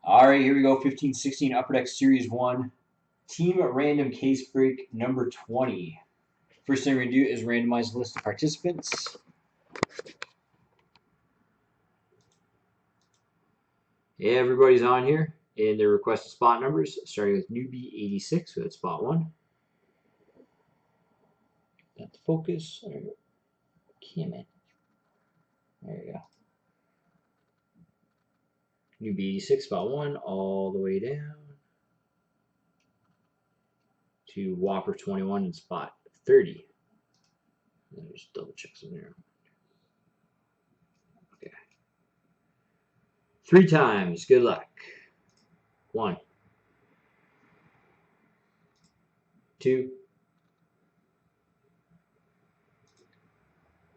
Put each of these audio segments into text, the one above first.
All right, here we go. 15-16 Upper Deck Series 1. Team random case break number 20. First thing we're going to do is randomize the list of participants. Everybody's on here, and their requested spot numbers, starting with newbie 86, so that's spot 1. Got the focus. There we go. Damn it. There you go. Newbie 86, spot 1, all the way down to Whopper 21 in spot 30. Let me just double check some there. Okay. 3 times. Good luck. 1, 2,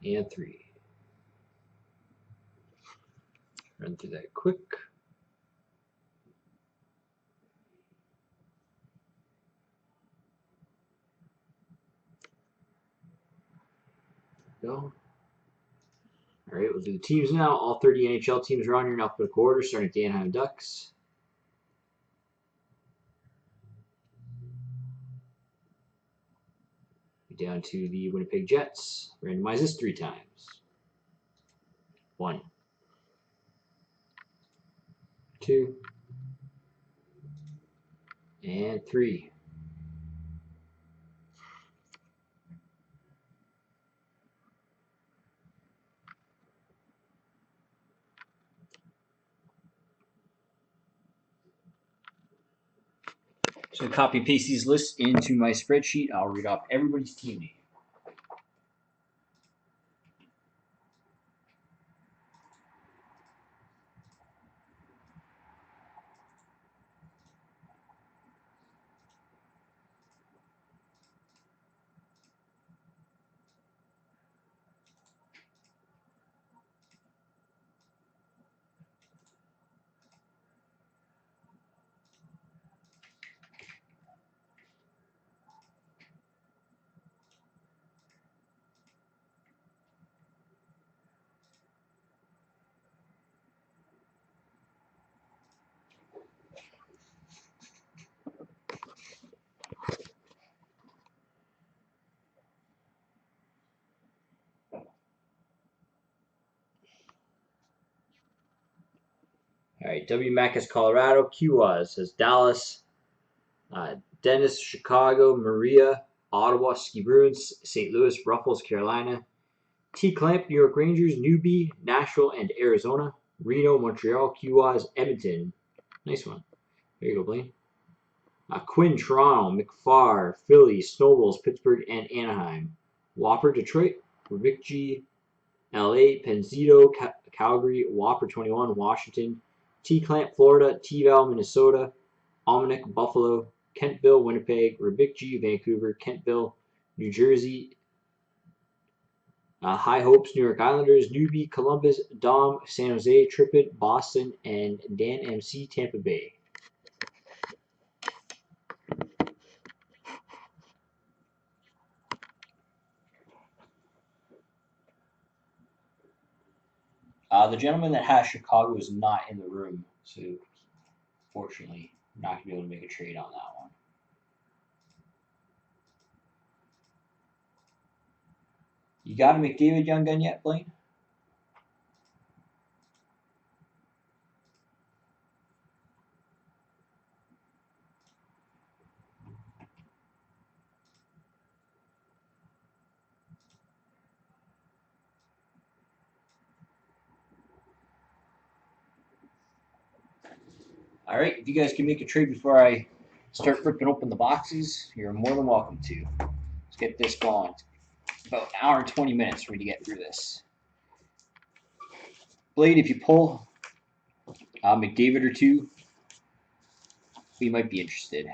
and 3. Run through that quick. Go. All right, we'll do the teams now. All 30 NHL teams are on here in alphabetical order, starting at the Anaheim Ducks. Down to the Winnipeg Jets. Randomize this 3 times. 1, 2, and 3. So copy and paste these lists into my spreadsheet. I'll read off everybody's team name. All right, W. Mac is Colorado. Q says Dallas. Dennis, Chicago. Maria, Ottawa. Ski Bruins. St. Louis, Ruffles, Carolina. T. Clamp, New York Rangers. Newbie, Nashville, and Arizona. Reno, Montreal. Q Edmonton. Nice one. There you go, Blaine. Quinn, Toronto. McFarr, Philly. Snowballs, Pittsburgh, and Anaheim. Whopper, Detroit. Rick G. LA, Penzito, Calgary. Whopper 21, Washington. T-Clamp, Florida. T-Val, Minnesota. Almanac, Buffalo. Kentville, Winnipeg. Rebik G, Vancouver. Kentville, New Jersey. High Hopes, New York Islanders. Newbie, Columbus. Dom, San Jose. Trippett, Boston. And Dan MC, Tampa Bay. The gentleman that has Chicago is not in the room, so fortunately, I'm not going to be able to make a trade on that one. You got a McDavid Young Gun yet, Blaine? All right, if you guys can make a trade before I start ripping open the boxes, you're more than welcome to. Let's get this going. It's about an hour and 20 minutes for me to get through this. Blade, if you pull McDavid or 2, we might be interested.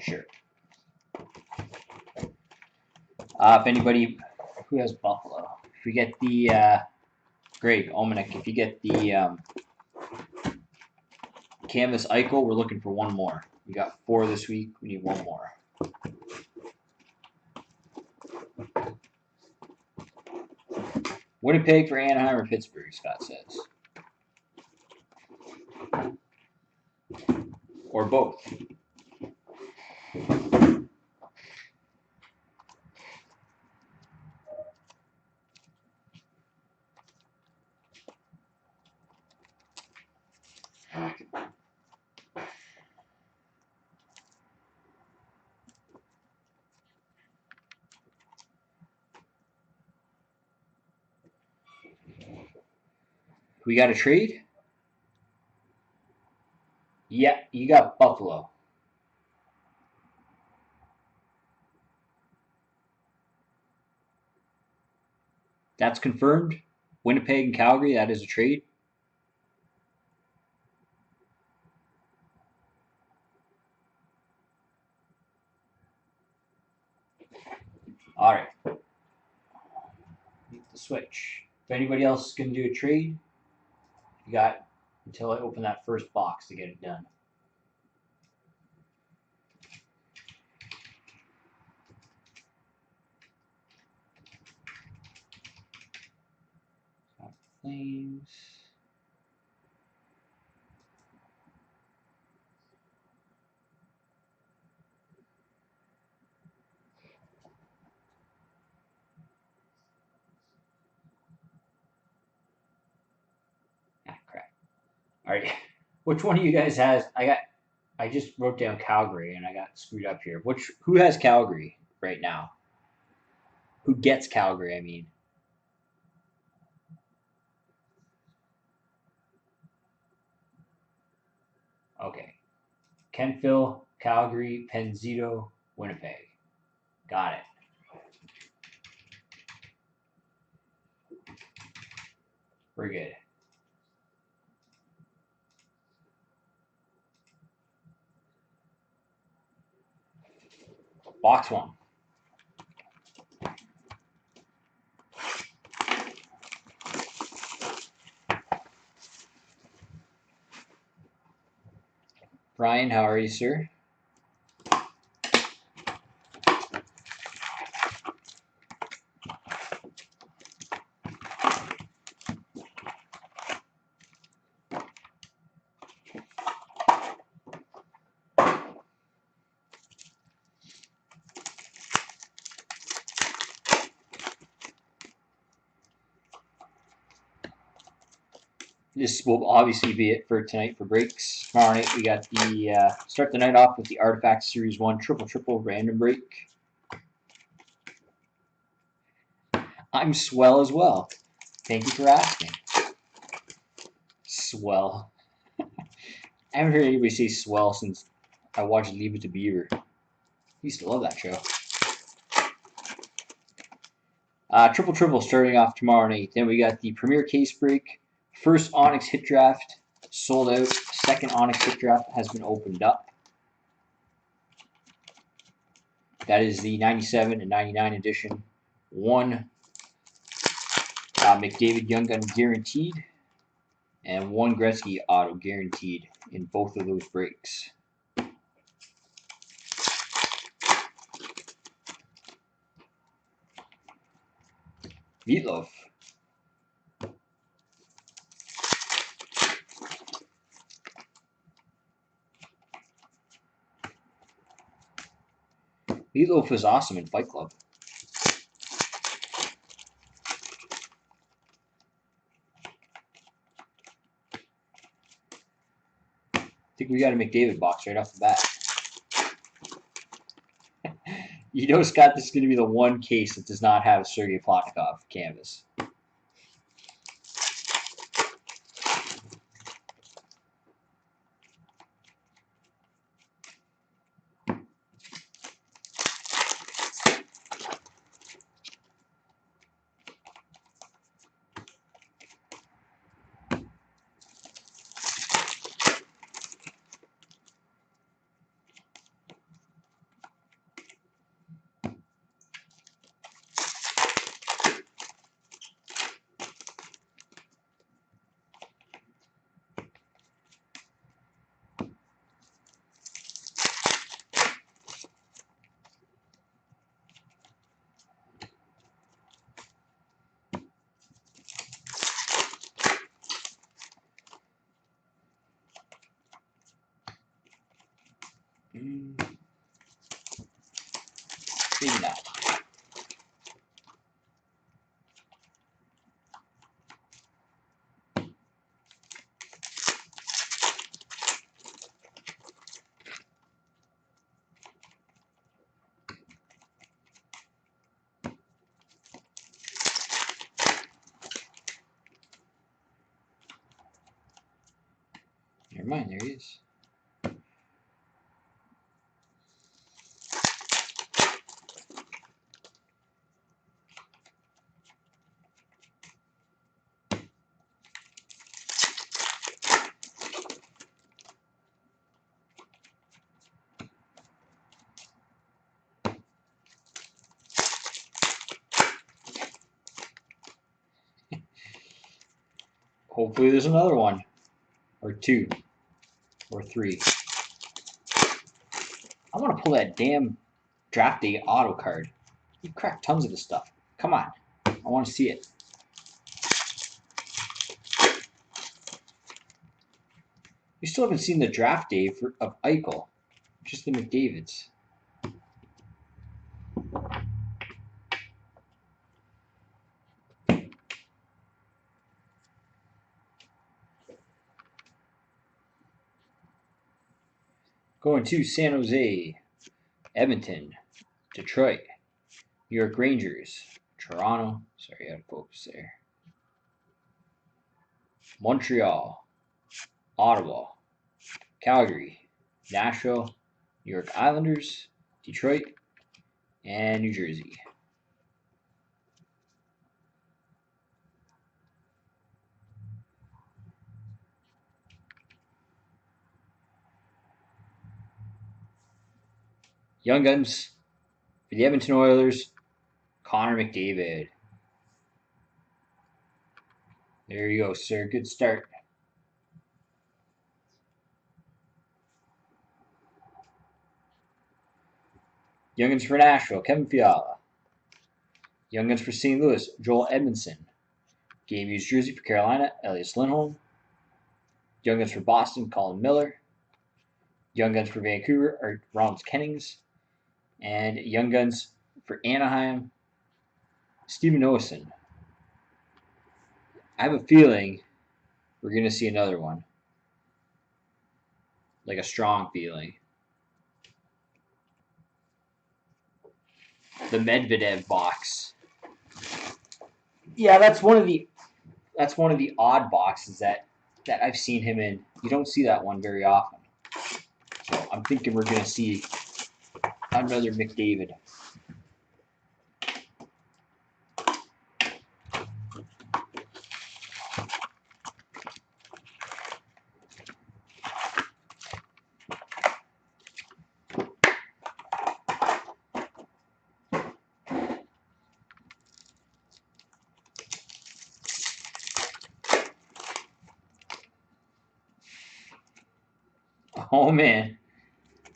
Sure. If anybody who has Buffalo, if we get the Greg, Almanac, if you get the Canvas Eichel, we're looking for one more. We got 4 this week. We need one more. Winnipeg for Anaheim or Pittsburgh, Scott says. Or both. We got a trade? Yeah, you got Buffalo. That's confirmed. Winnipeg and Calgary, that is a trade. All right. Make the switch. If anybody else is going to do a trade, you got until I open that first box to get it done. Flames. Ah, crap. All right. Which one of you guys has? I just wrote down Calgary and I got screwed up here. Who has Calgary right now? Who gets Calgary? I mean. Okay. Kentville, Calgary, Penzito, Winnipeg. Got it. We're good. Box 1. Brian, how are you, sir? This will obviously be it for tonight for breaks. Tomorrow night we got the start the night off with the Artifact Series 1 triple random break. I'm swell as well. Thank you for asking. Swell. I haven't heard anybody say swell since I watched Leave It to Beaver. I used to love that show. Triple starting off tomorrow night. Then we got the Premier Case Break. First Onyx Hit Draft sold out. Second Onyx Hit Draft has been opened up. That is the 97 and 99 edition. 1 McDavid Young Gun guaranteed. And 1 Gretzky auto guaranteed in both of those breaks. Meatloaf. Meatloaf was awesome in Fight Club. I think we got a McDavid box right off the bat. You know, Scott, this is going to be the one case that does not have a Sergei Plotnikov canvas. Maybe not. Never mind, there he is. Hopefully there's another one. Or two. Or three. I want to pull that damn draft day auto card. You cracked tons of this stuff. Come on. I want to see it. You still haven't seen the draft day of Eichel. Just the McDavids. Going to San Jose, Edmonton, Detroit, New York Rangers, Toronto. Sorry, out of focus there. Montreal, Ottawa, Calgary, Nashville, New York Islanders, Detroit, and New Jersey. Young Guns for the Edmonton Oilers, Connor McDavid. There you go, sir. Good start. Young Guns for Nashville, Kevin Fiala. Young Guns for St. Louis, Joel Edmondson. Game used jersey for Carolina, Elias Lindholm. Young Guns for Boston, Colin Miller. Young Guns for Vancouver are Ronald Kennings. And Young Guns for Anaheim, Steven Noesen. I have a feeling we're going to see another one. Like a strong feeling. The Medvedev box. Yeah, that's one of the odd boxes that I've seen him in. You don't see that one very often. So I'm thinking we're going to see another McDavid. Oh man,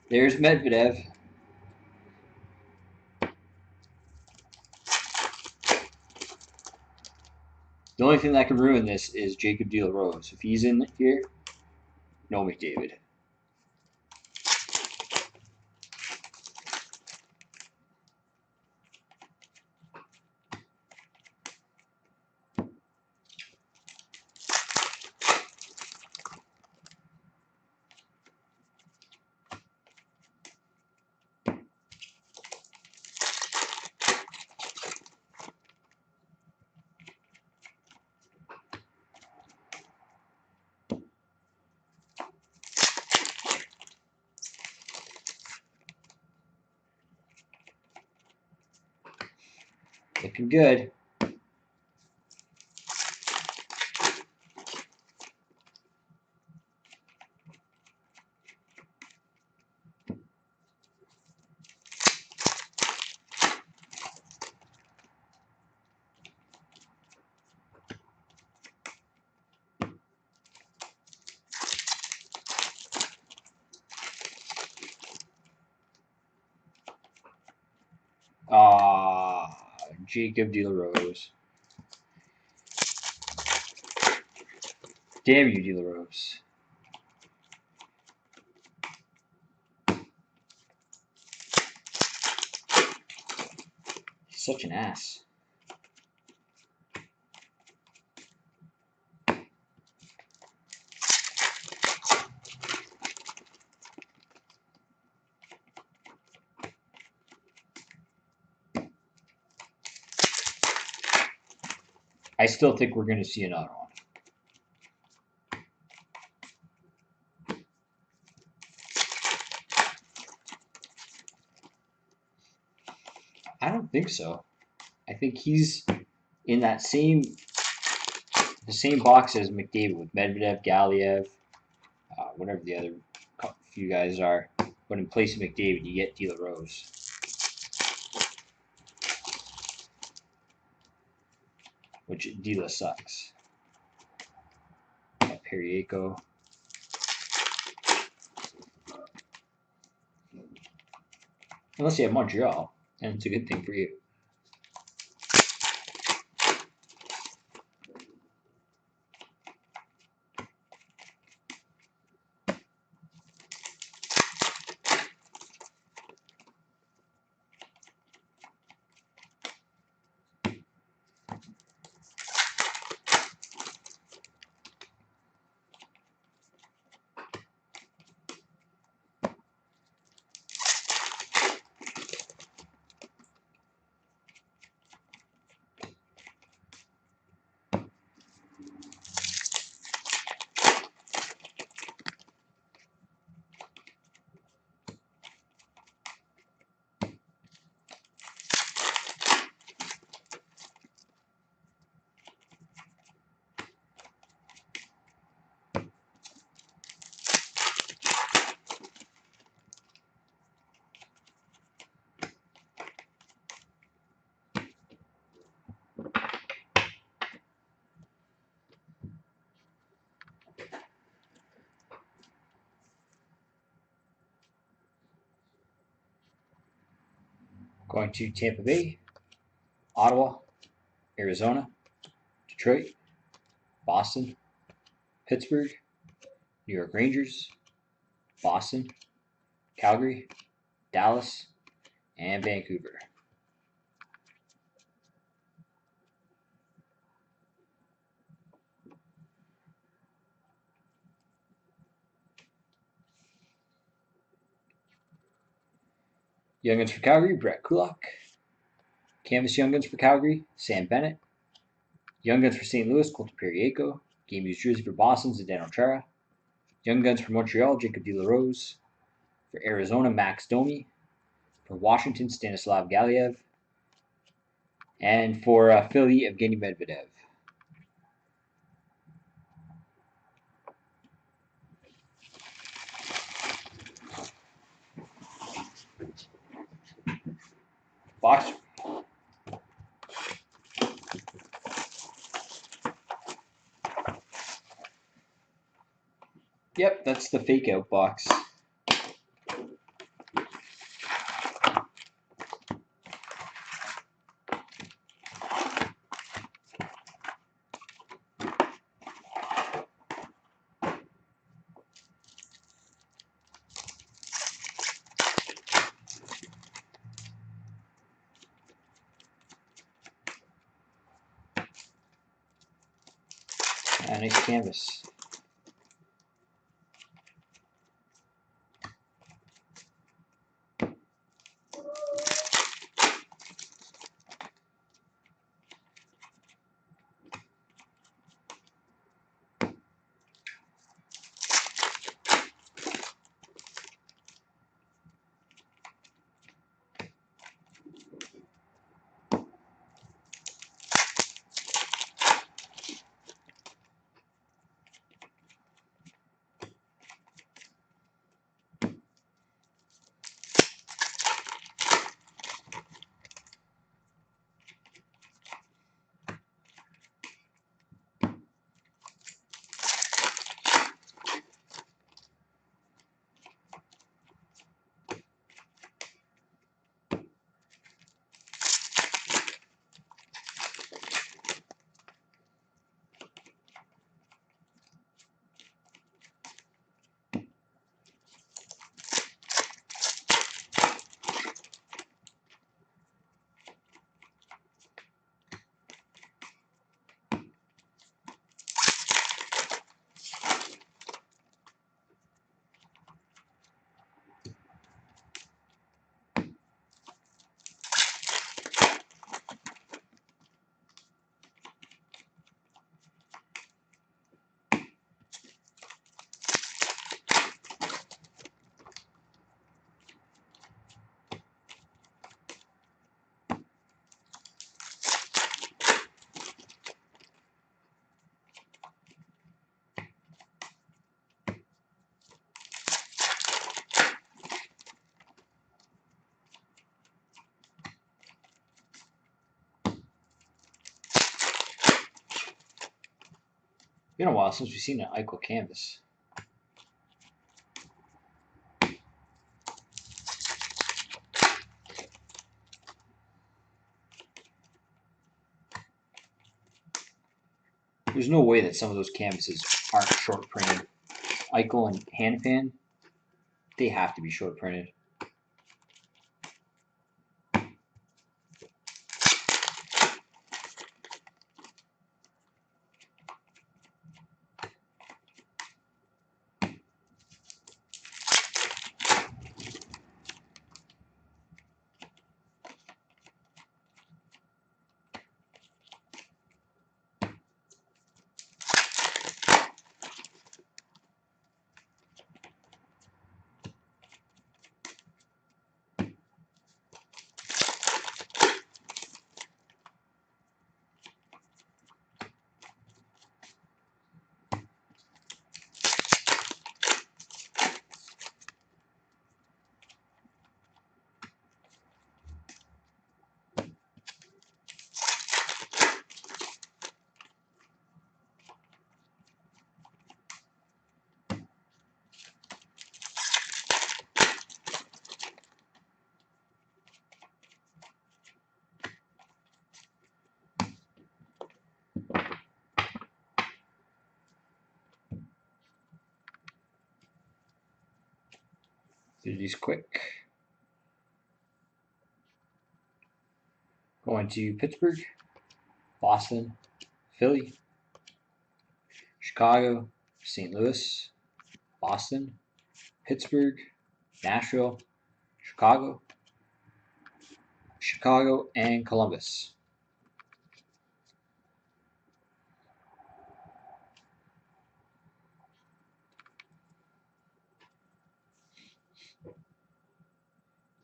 there's Medvedev. The only thing that can ruin this is Jacob De La Rose. If he's in here, no McDavid. Looking good. Jacob De La Rose. Damn you, De La Rose. Such an ass. I still think we're going to see another one. I don't think so. I think he's in that the same box as McDavid with Medvedev, Galiev, whatever the other few guys are. But in place of McDavid, you get De La Rose. Which Dila sucks. Periaco. Unless you have Montreal, and it's a good thing for you. Going to Tampa Bay, Ottawa, Arizona, Detroit, Boston, Pittsburgh, New York Rangers, Boston, Calgary, Dallas, and Vancouver. Young Guns for Calgary, Brett Kulak. Canvas Young Guns for Calgary, Sam Bennett. Young Guns for St. Louis, Colton Periaco. Game used jersey for Boston, Zdeno Chara. Young Guns for Montreal, Jacob De La Rose. For Arizona, Max Domi. For Washington, Stanislav Galiev. And for Philly, Evgeny Medvedev. Box. Yep, that's the fake out box. Nice canvas. Been a while since we've seen an Eichel canvas. There's no way that some of those canvases aren't short printed. Eichel and Hanifin, they have to be short printed. Do these quick. Going to Pittsburgh, Boston, Philly, Chicago, St. Louis, Boston, Pittsburgh, Nashville, Chicago, and Columbus.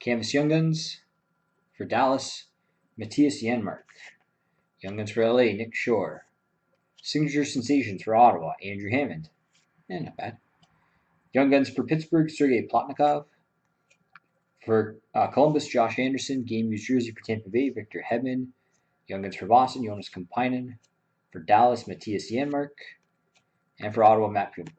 Canvas Young Guns for Dallas, Matthias Janmark. Young Guns for LA, Nick Shore. Signature Sensations for Ottawa, Andrew Hammond. Not bad. Young Guns for Pittsburgh, Sergei Plotnikov. For Columbus, Josh Anderson. Game Used Jersey for Tampa Bay, Victor Hedman. Young Guns for Boston, Jonas Kampainen. For Dallas, Matthias Janmark. And for Ottawa, Matt Pumble.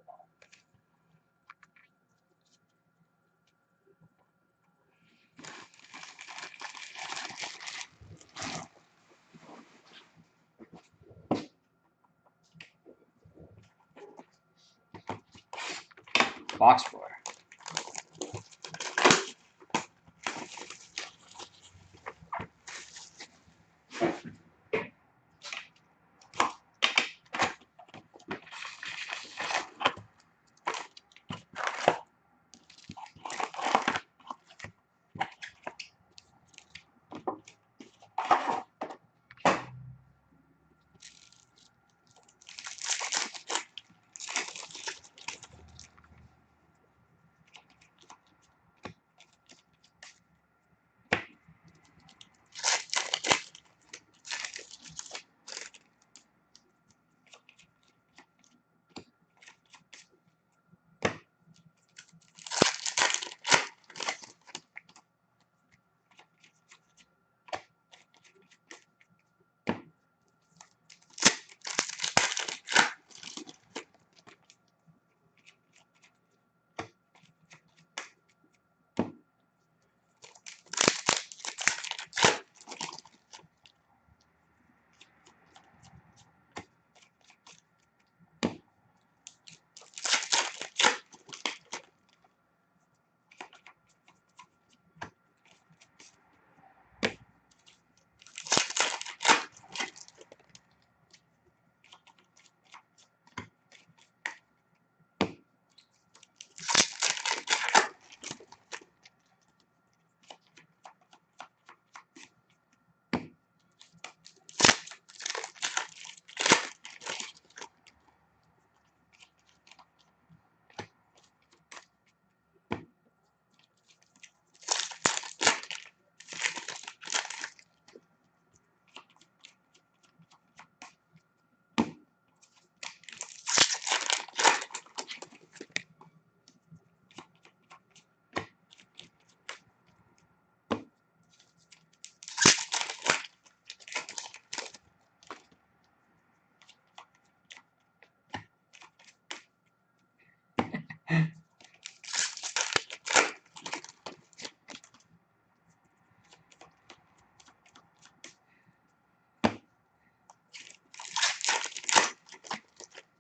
Box score.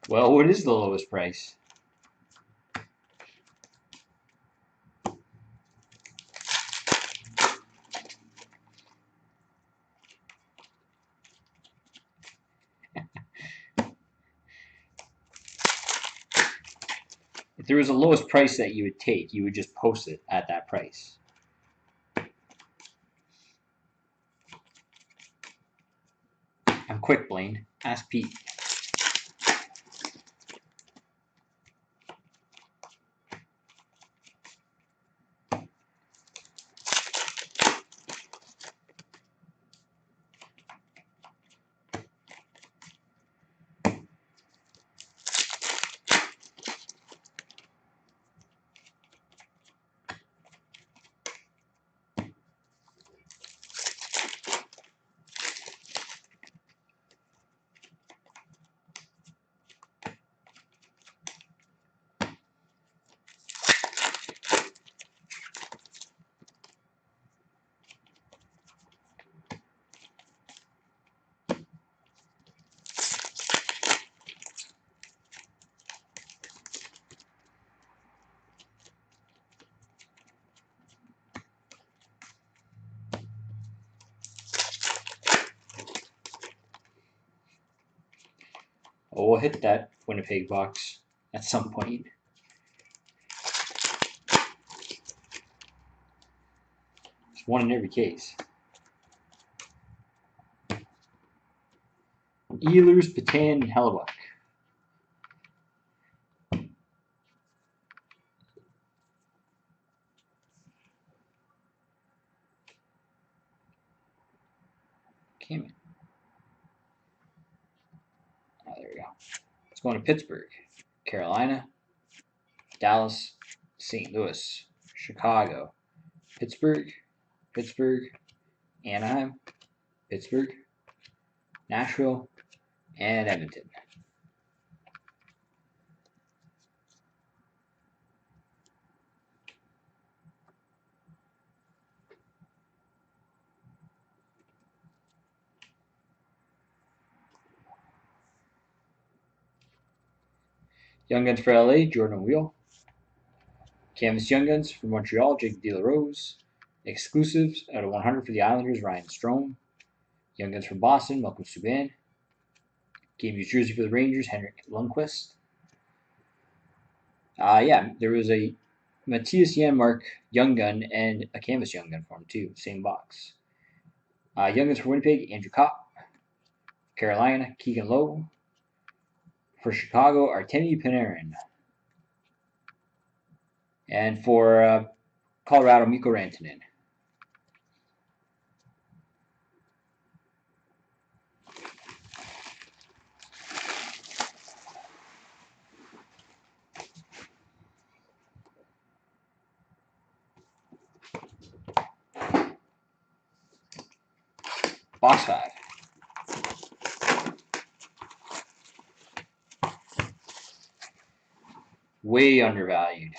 Well, what is the lowest price? If there was a lowest price that you would take, you would just post it at that price. I'm quick, Blaine. Ask Pete. Oh, we'll hit that Winnipeg box at some point. It's one in every case. Ehlers, Petan, and Hellebuck. Came in. Oh, there we go. Let's go to Pittsburgh, Carolina, Dallas, St. Louis, Chicago, Pittsburgh, Pittsburgh, Anaheim, Pittsburgh, Nashville, and Edmonton. Young Guns for LA, Jordan Wheel. Canvas Young Guns for Montreal, Jake De La Rose. Exclusives out of 100 for the Islanders, Ryan Strome. Young Guns for Boston, Malcolm Subban. Game Used Jersey for the Rangers, Henrik Lundqvist. Yeah, there was a Matthias Janmark Young Gun and a Canvas Young Gun for him too, same box. Young Guns for Winnipeg, Andrew Kopp. Carolina, Keegan Lowe. For Chicago, Artemi Panarin. And for Colorado, Mikko Rantanen. Box 5. Way undervalued.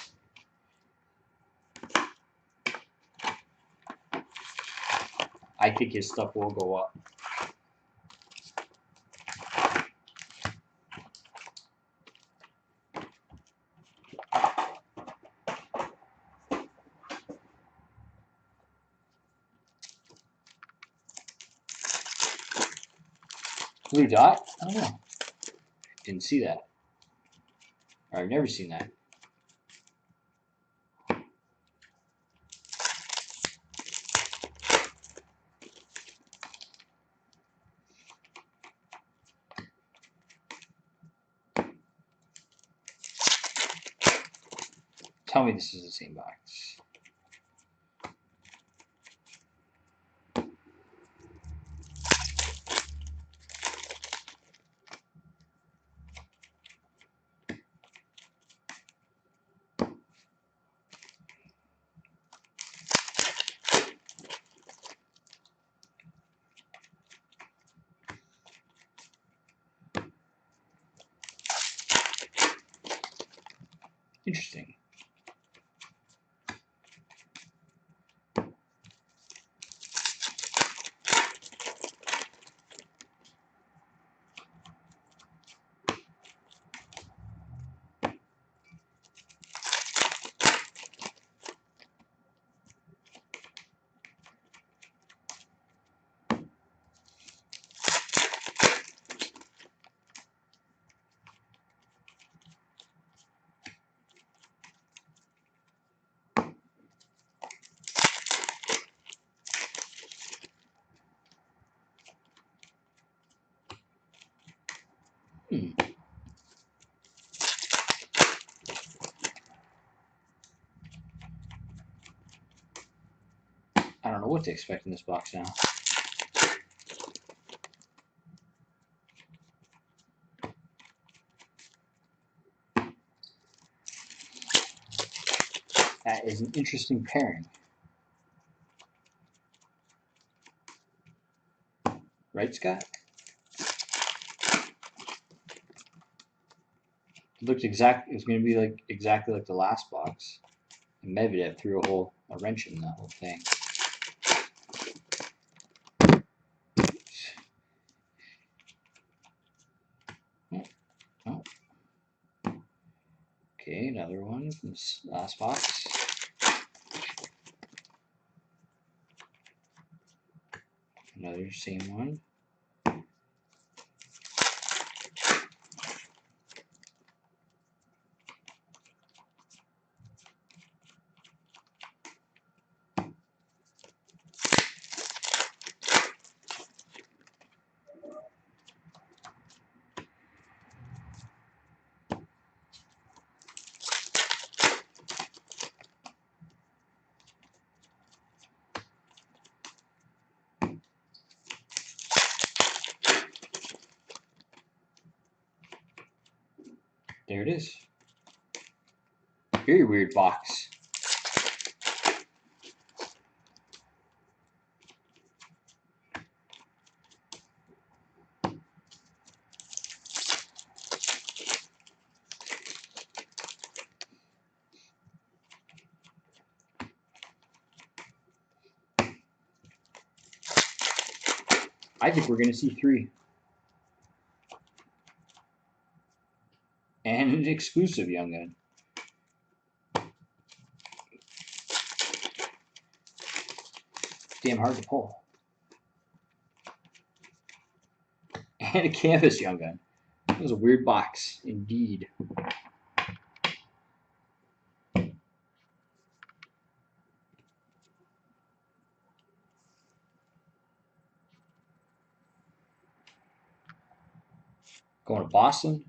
I think his stuff will go up. Blue dot? I don't know. Didn't see that. Or I've never seen that. Tell me this is the same box. Interesting. I don't know what to expect in this box now. That is an interesting pairing. Right, Scott? It looked it's going to be like exactly like the last box. And Medvedev threw a wrench in the whole thing. Oh. Okay, another one from this last box. Another same one. There it is. Very weird box. I think we're going to see 3. And an exclusive Young Gun. Damn hard to pull. And a canvas Young Gun. That was a weird box, indeed. Going to Boston,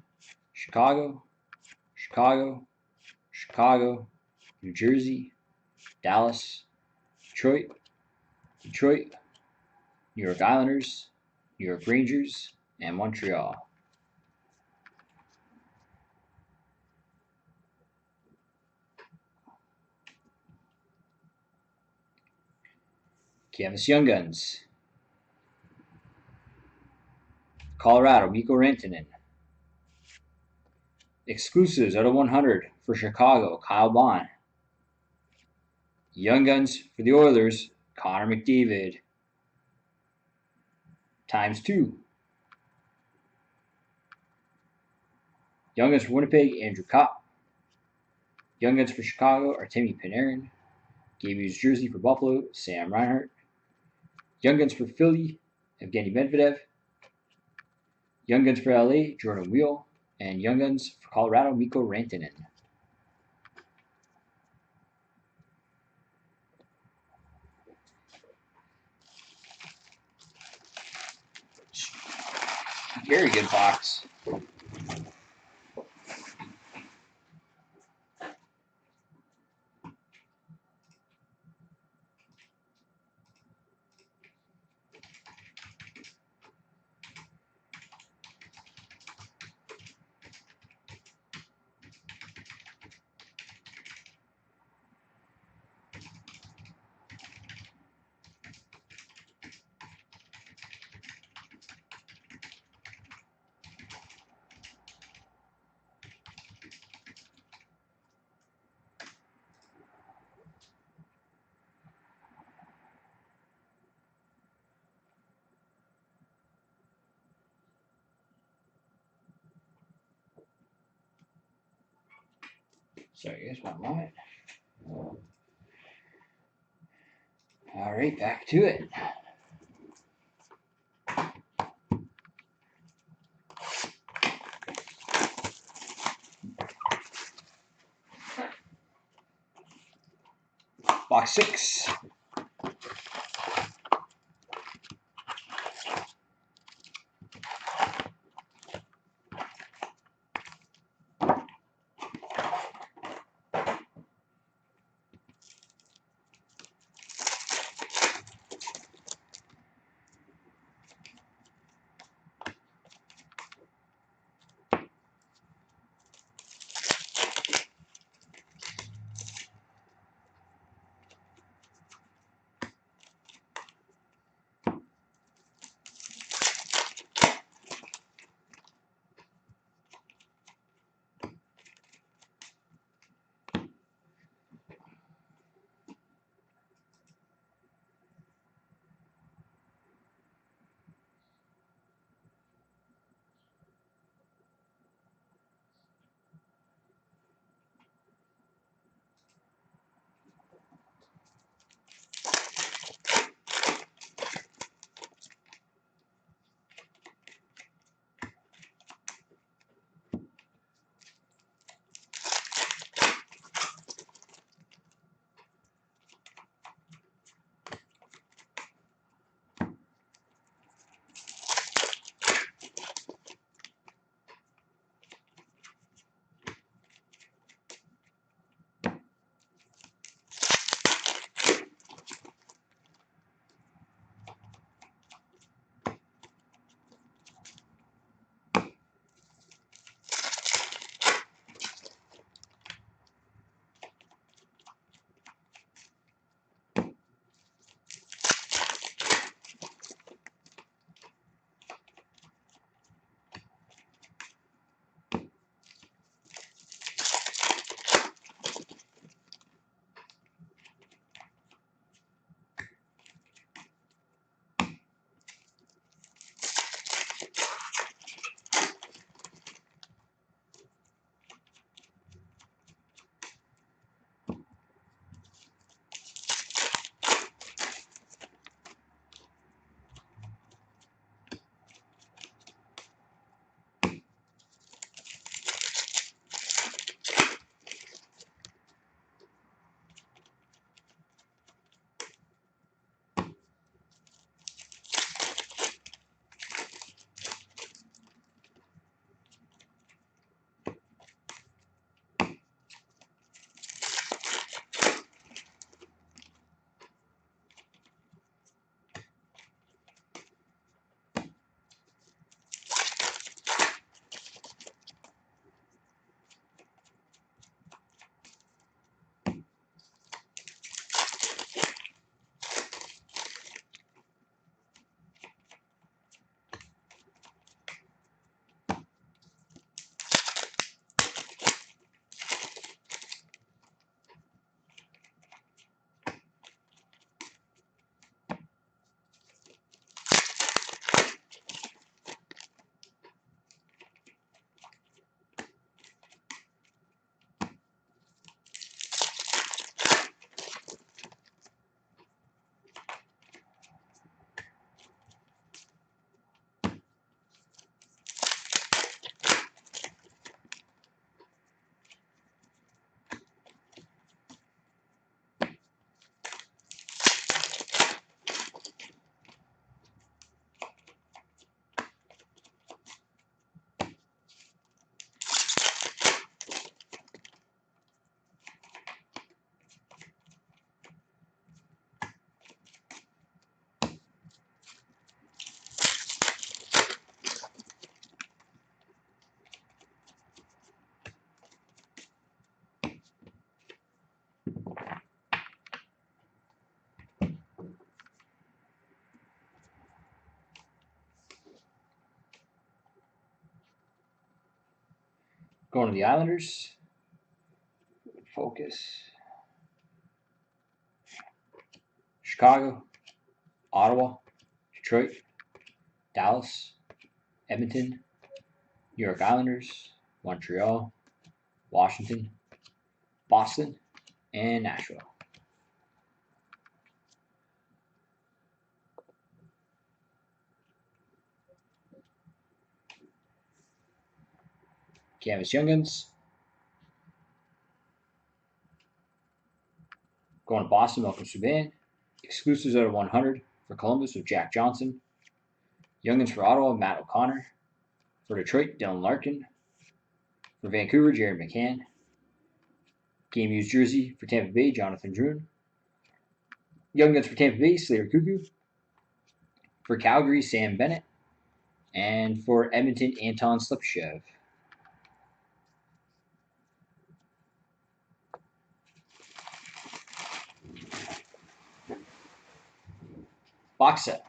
Chicago, Chicago, Chicago, New Jersey, Dallas, Detroit, Detroit, New York Islanders, New York Rangers, and Montreal. Canvas Young Guns. Colorado, Mikko Rantanen. Exclusives out of 100 for Chicago, Kyle Bond. Young Guns for the Oilers, Connor McDavid. ×2. Young Guns for Winnipeg, Andrew Kopp. Young Guns for Chicago, Artemi Panarin. Game used jersey for Buffalo, Sam Reinhart. Young Guns for Philly, Evgeny Medvedev. Young Guns for LA, Jordan Wheel. And Young Guns for Colorado, Mikko Rantanen. Very good box. Sorry, guys, 1 moment. All right, back to it. Box 6. Going to the Islanders. Focus. Chicago, Ottawa, Detroit, Dallas, Edmonton, New York Islanders, Montreal, Washington, Boston, and Nashville. Canvas Young Guns. Going to Boston, Malcolm Subban. Exclusives out of 100 for Columbus with Jack Johnson. Young Guns for Ottawa, Matt O'Connor. For Detroit, Dylan Larkin. For Vancouver, Jared McCann. Game used jersey for Tampa Bay, Jonathan Drouin. Young Guns for Tampa Bay, Slater Cuckoo. For Calgary, Sam Bennett. And for Edmonton, Anton Slepyshev. Box set.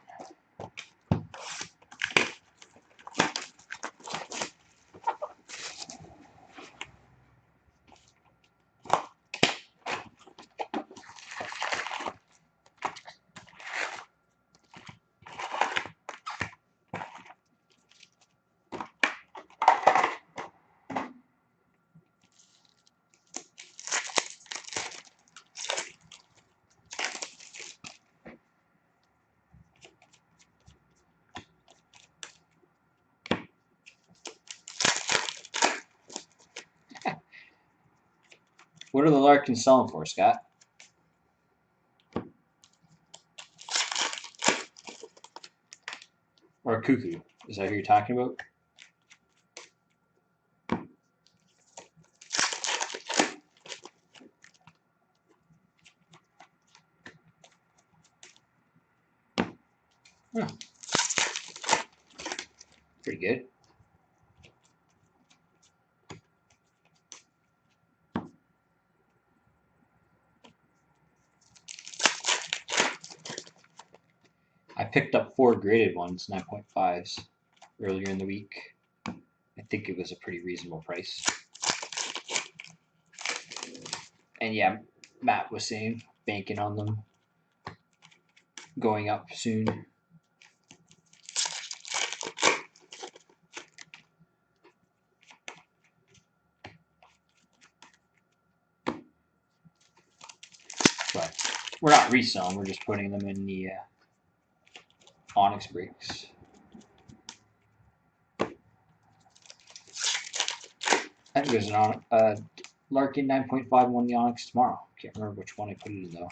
What are the Larkins selling for, Scott? Or Cuckoo? Is that who you're talking about? Huh. Pretty good. I picked up 4 graded ones, 9.5s, earlier in the week. I think it was a pretty reasonable price. And yeah, Matt was saying, banking on them going up soon. But we're not reselling, we're just putting them in the Onyx breaks. I think there's an Larkin 9.51 the Onyx tomorrow. Can't remember which one I put it in though.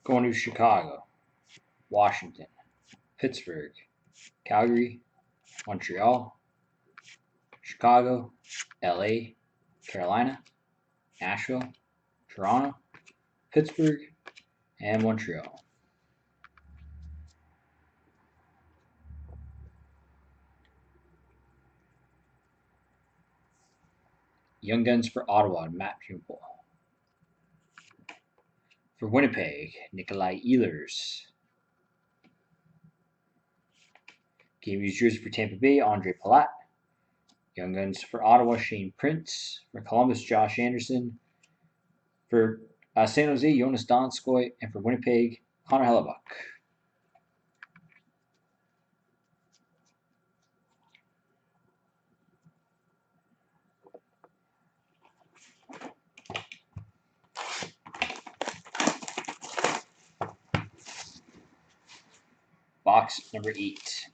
Going to Chicago, Washington, Pittsburgh, Calgary, Montreal, Chicago, LA, Carolina, Nashville, Toronto, Pittsburgh, and Montreal. Young Guns for Ottawa, Matt Pupil. For Winnipeg, Nikolai Ehlers. Game used jersey for Tampa Bay, Andre Palat. Young Guns for Ottawa, Shane Prince. For Columbus, Josh Anderson. For San Jose, Jonas Donskoy. And for Winnipeg, Connor Hellebuck. Box number 8.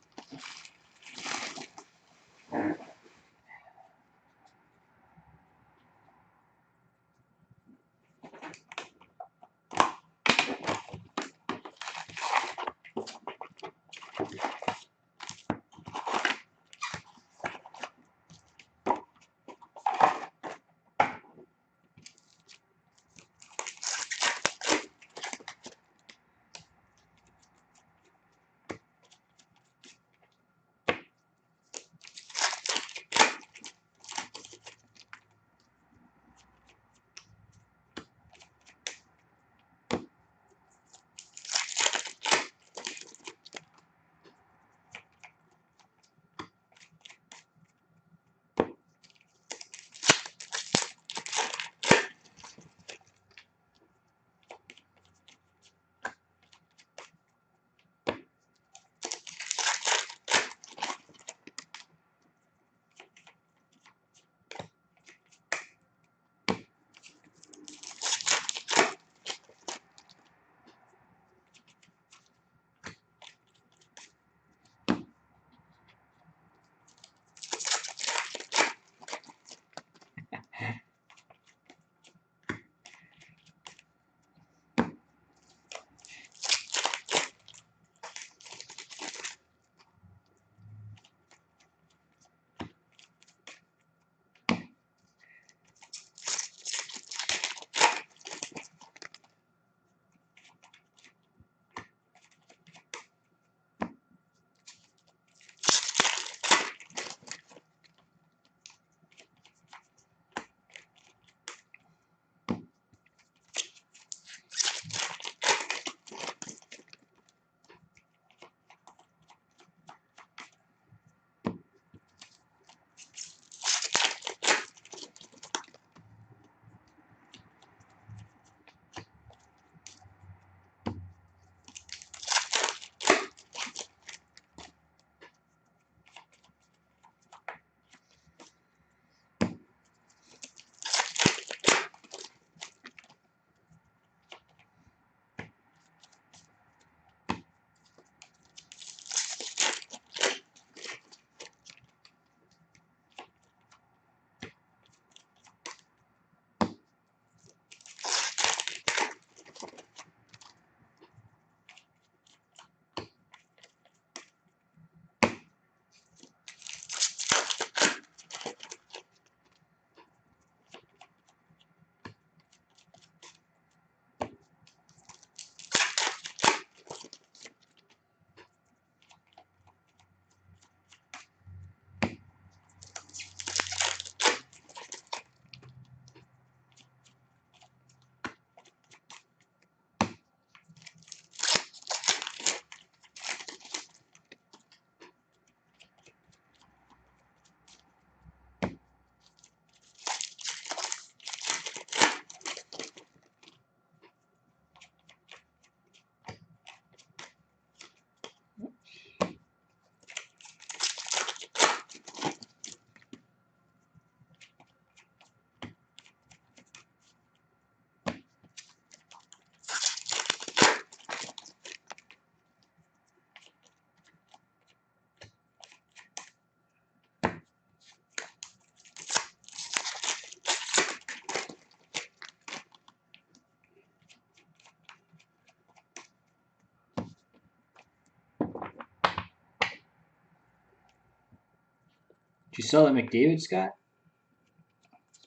you sell that McDavid, Scott?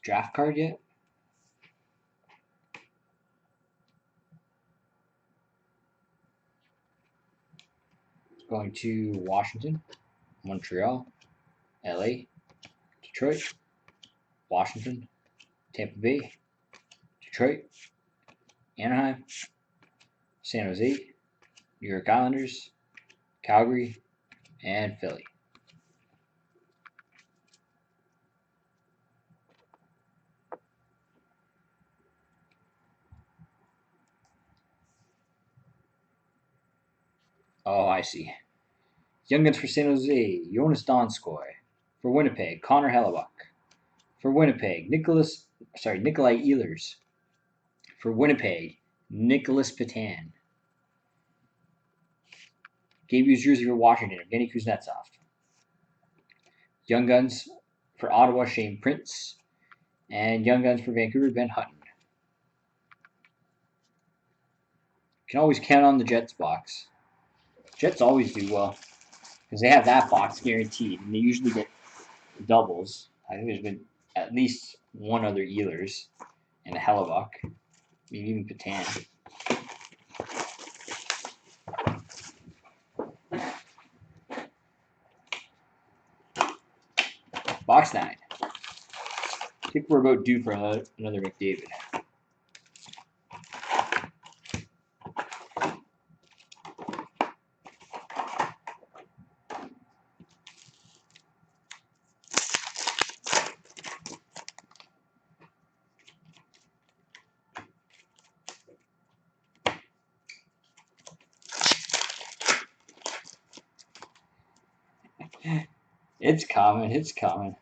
Draft card yet? Going to Washington, Montreal, LA, Detroit, Washington, Tampa Bay, Detroit, Anaheim, San Jose, New York Islanders, Calgary, and Philly. Oh, I see. Young Guns for San Jose, Jonas Donskoy. For Winnipeg, Connor Hellebuck. For Winnipeg, Nikolai Ehlers. For Winnipeg, Nicholas Patan. Game used jersey for Washington, Evgeny Kuznetsov. Young Guns for Ottawa, Shane Prince. And Young Guns for Vancouver, Ben Hutton. Can always count on the Jets box. Jets always do well because they have that box guaranteed, and they usually get doubles. I think there's been at least one other Ehlers and a Hellebuck, maybe even Patan. Box 9. I think we're about due for another McDavid. It's coming. It's coming.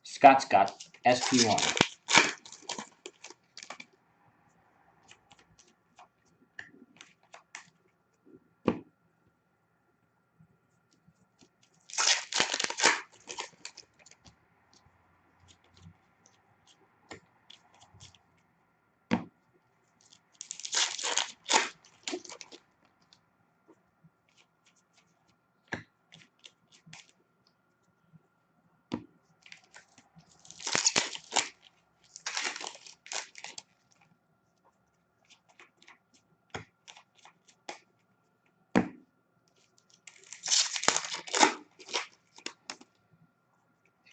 Scott's got SP1.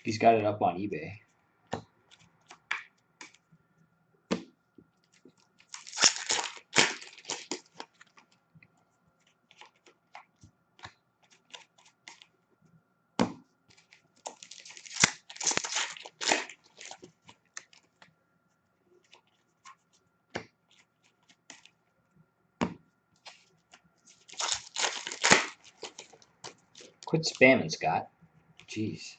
He's got it up on eBay. Quit spamming, Scott. Jeez.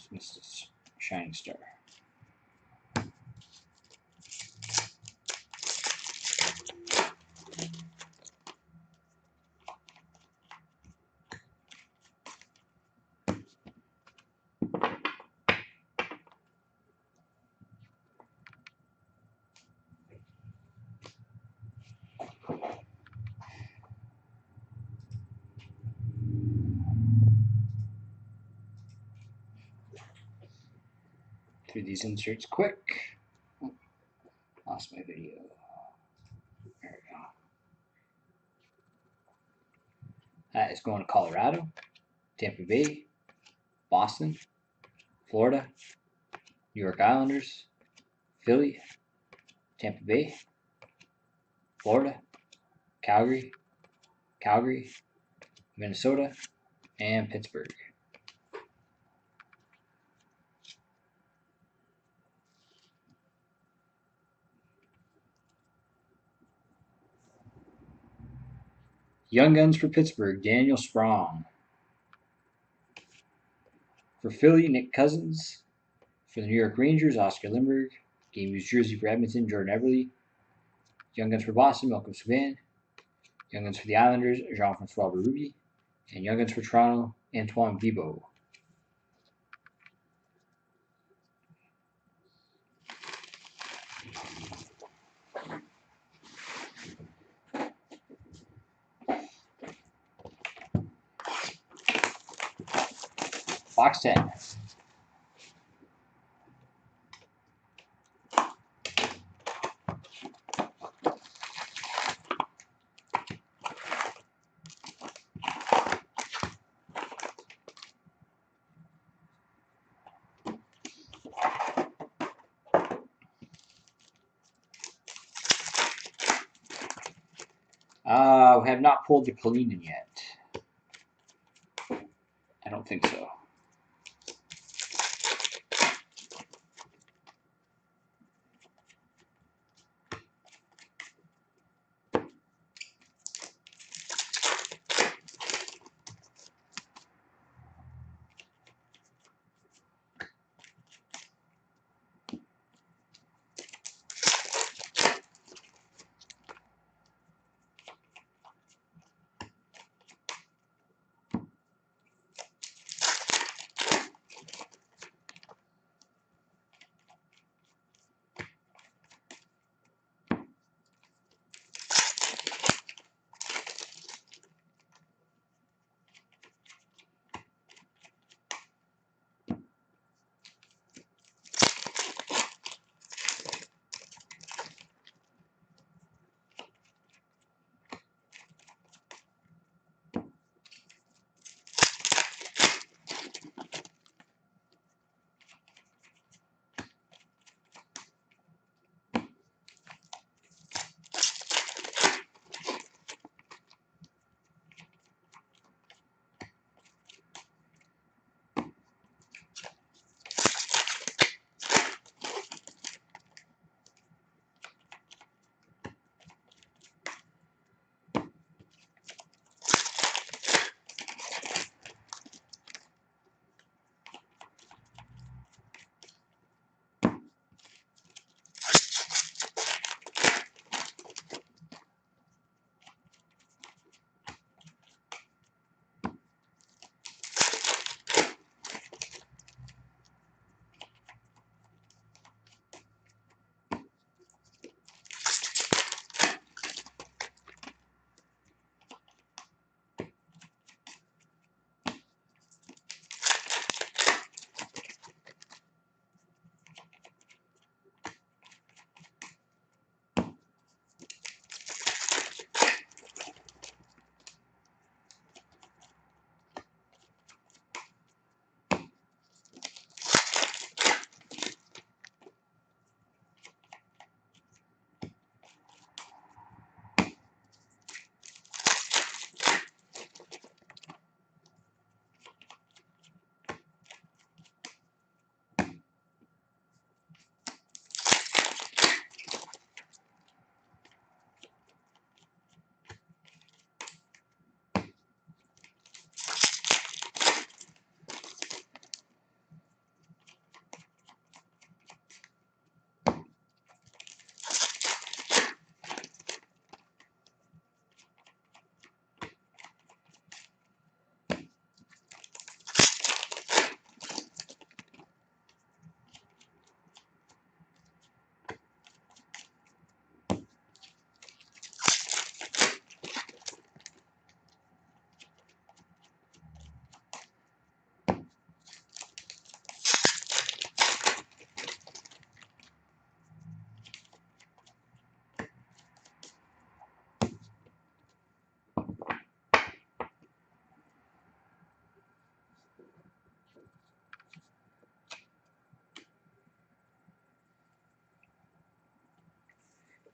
Missed this shining star. Through these inserts quick. Oh, lost my video. There we go. That is going to Colorado, Tampa Bay, Boston, Florida, New York Islanders, Philly, Tampa Bay, Florida, Calgary, Minnesota, and Pittsburgh. Young Guns for Pittsburgh, Daniel Sprong. For Philly, Nick Cousins. For the New York Rangers, Oscar Lindbergh. Game used jersey for Edmonton, Jordan Eberle. Young Guns for Boston, Malcolm Subban. Young Guns for the Islanders, Jean-Francois Berube. And Young Guns for Toronto, Antoine Bibeau. Box 10. We have not pulled the Kalinin yet. I don't think so.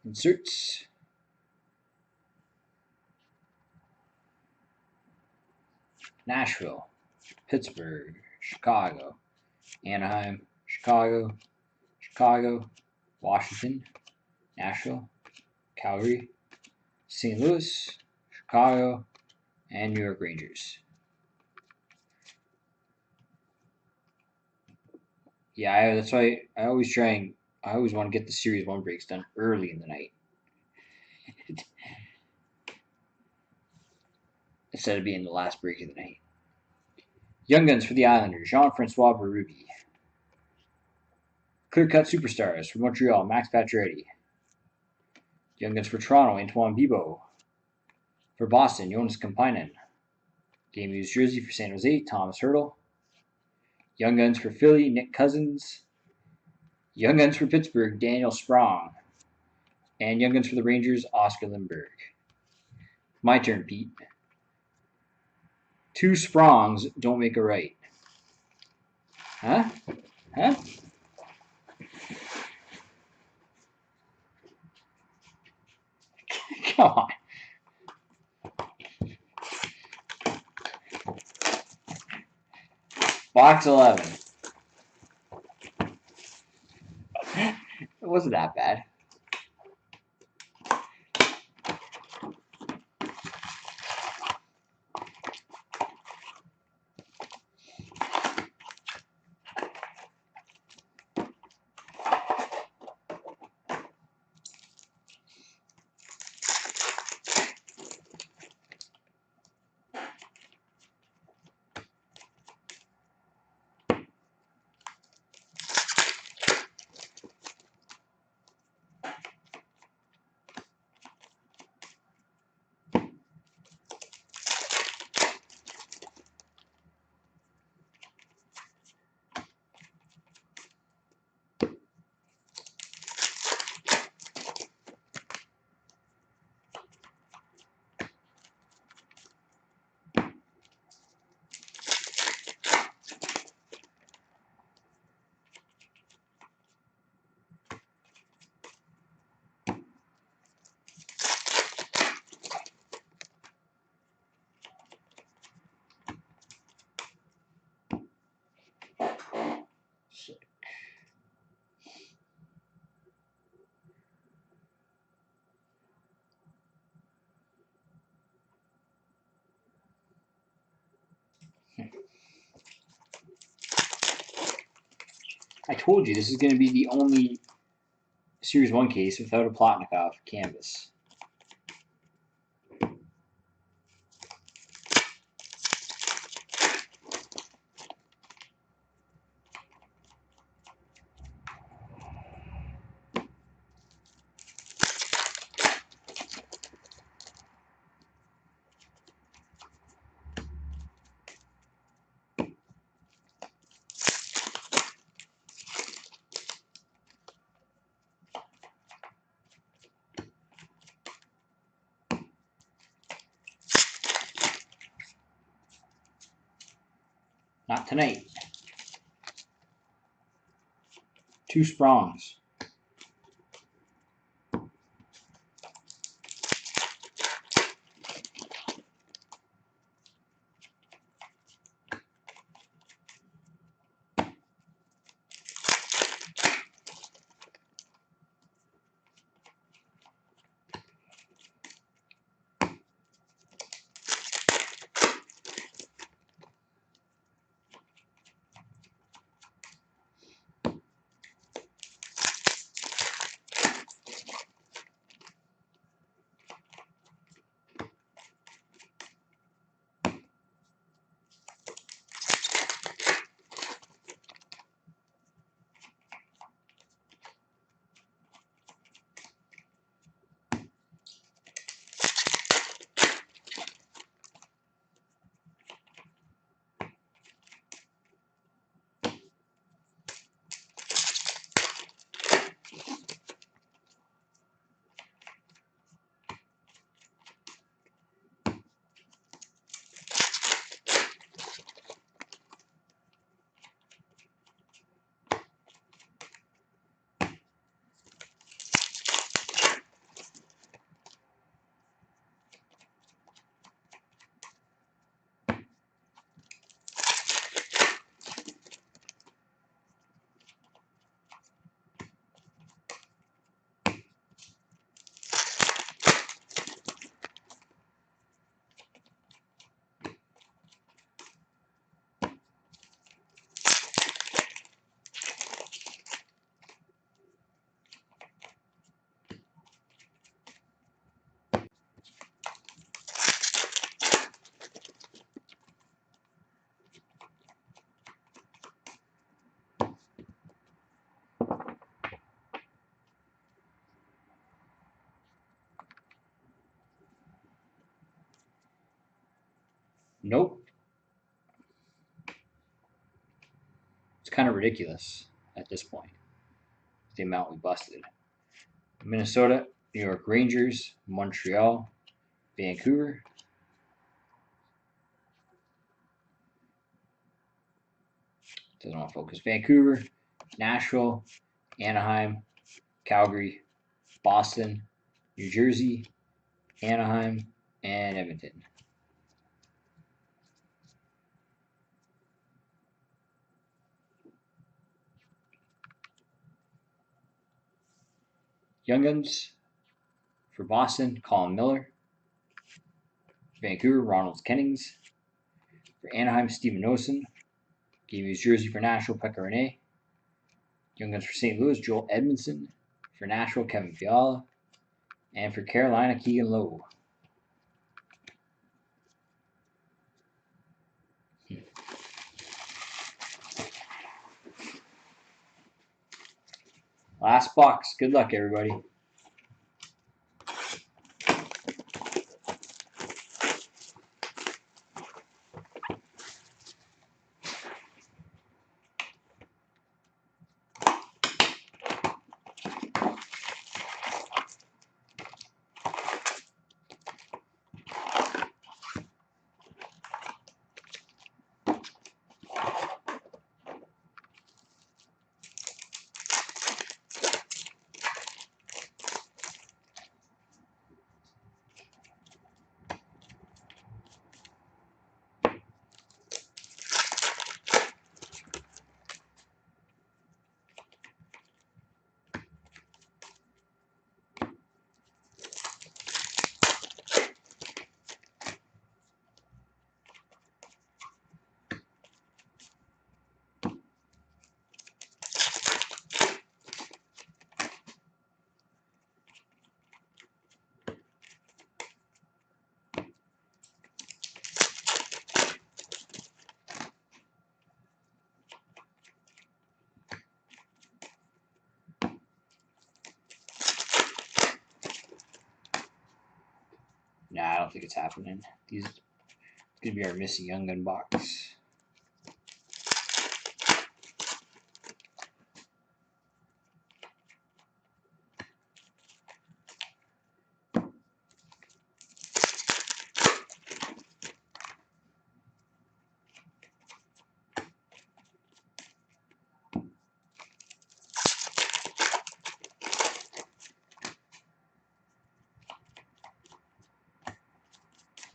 Inserts. Nashville, Pittsburgh, Chicago, Anaheim, Chicago, Chicago, Washington, Nashville, Calgary, St. Louis, Chicago, and New York Rangers. Yeah, that's why I always want to get the Series 1 breaks done early in the night. Instead of being the last break of the night. Young Guns for the Islanders, Jean-Francois Berube. Clear Cut Superstars for Montreal, Max Pacioretty. Young Guns for Toronto, Antoine Bibeau. For Boston, Jonas Kampainen. Game used jersey for San Jose, Thomas Hertl. Young Guns for Philly, Nick Cousins. Young Guns for Pittsburgh, Daniel Sprong. And Young Guns for the Rangers, Oscar Lindberg. My turn, Pete. 2 Sprongs don't make a right. Huh? Huh? Come on. Box 11. It wasn't that bad. I told you this is going to be the only Series 1 case without a Plotnikov canvas. Not tonight. 2 Sprongs. kind of ridiculous at this point. The amount we busted. Minnesota, New York Rangers, Montreal, Vancouver. Doesn't want to focus. Vancouver, Nashville, Anaheim, Calgary, Boston, New Jersey, Anaheim, and Edmonton. Young Guns for Boston, Colin Miller. Vancouver, Ronald Kennings. For Anaheim, Steven Nosen. Gave his jersey for Nashville, Pekka Rinne. Young Guns for St. Louis, Joel Edmondson. For Nashville, Kevin Fiala. And for Carolina, Keegan Lowe. Last box. Good luck, everybody. Nah, I don't think it's happening. These could be our missing Young Gun box.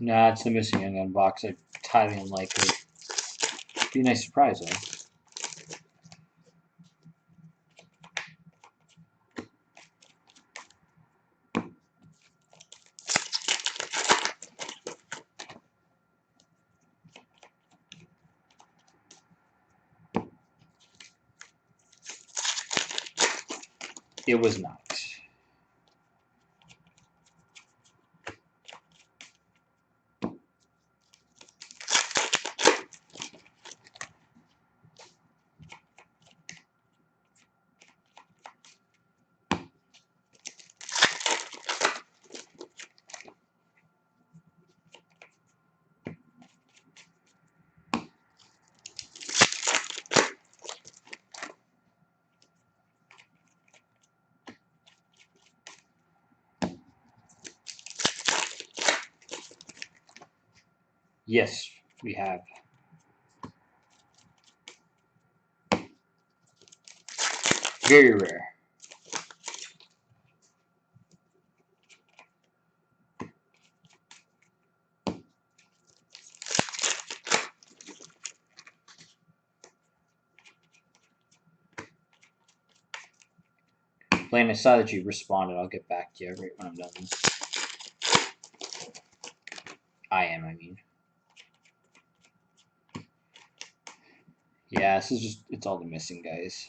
Nah, it's the missing Young Gun box. It's highly unlikely. Be a nice surprise, though. It was not. Yes, we have. Very rare. Blaine, I saw that you responded. I'll get back to you right when I'm done. I mean. Yeah, this is just, it's all the missing guys.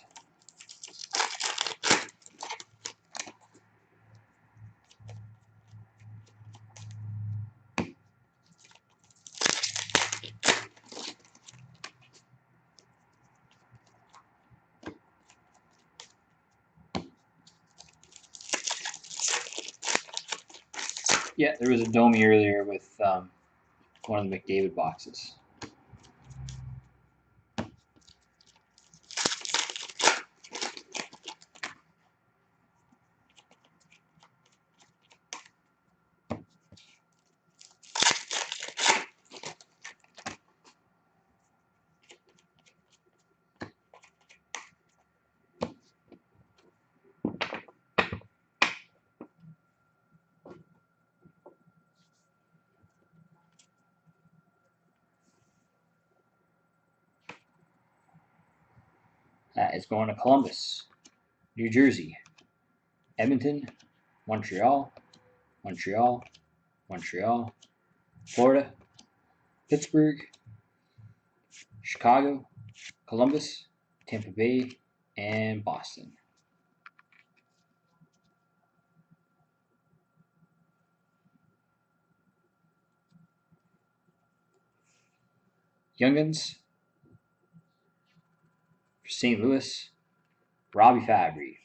Yeah, there was a Domi earlier with one of the McDavid boxes. That is going to Columbus, New Jersey, Edmonton, Montreal, Montreal, Montreal, Florida, Pittsburgh, Chicago, Columbus, Tampa Bay, and Boston. Young Guns for St. Louis, Robbie Fabry.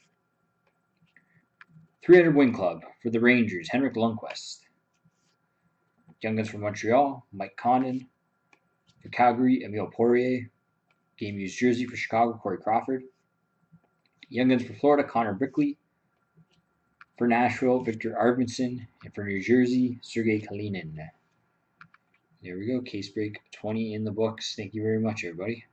300 Win Club for the Rangers, Henrik Lundqvist. Young Guns for Montreal, Mike Condon. For Calgary, Emile Poirier. Game used jersey for Chicago, Corey Crawford. Young Guns for Florida, Connor Brickley. For Nashville, Victor Arvidsson. And for New Jersey, Sergei Kalinin. There we go. Case break 20 in the books. Thank you very much, everybody.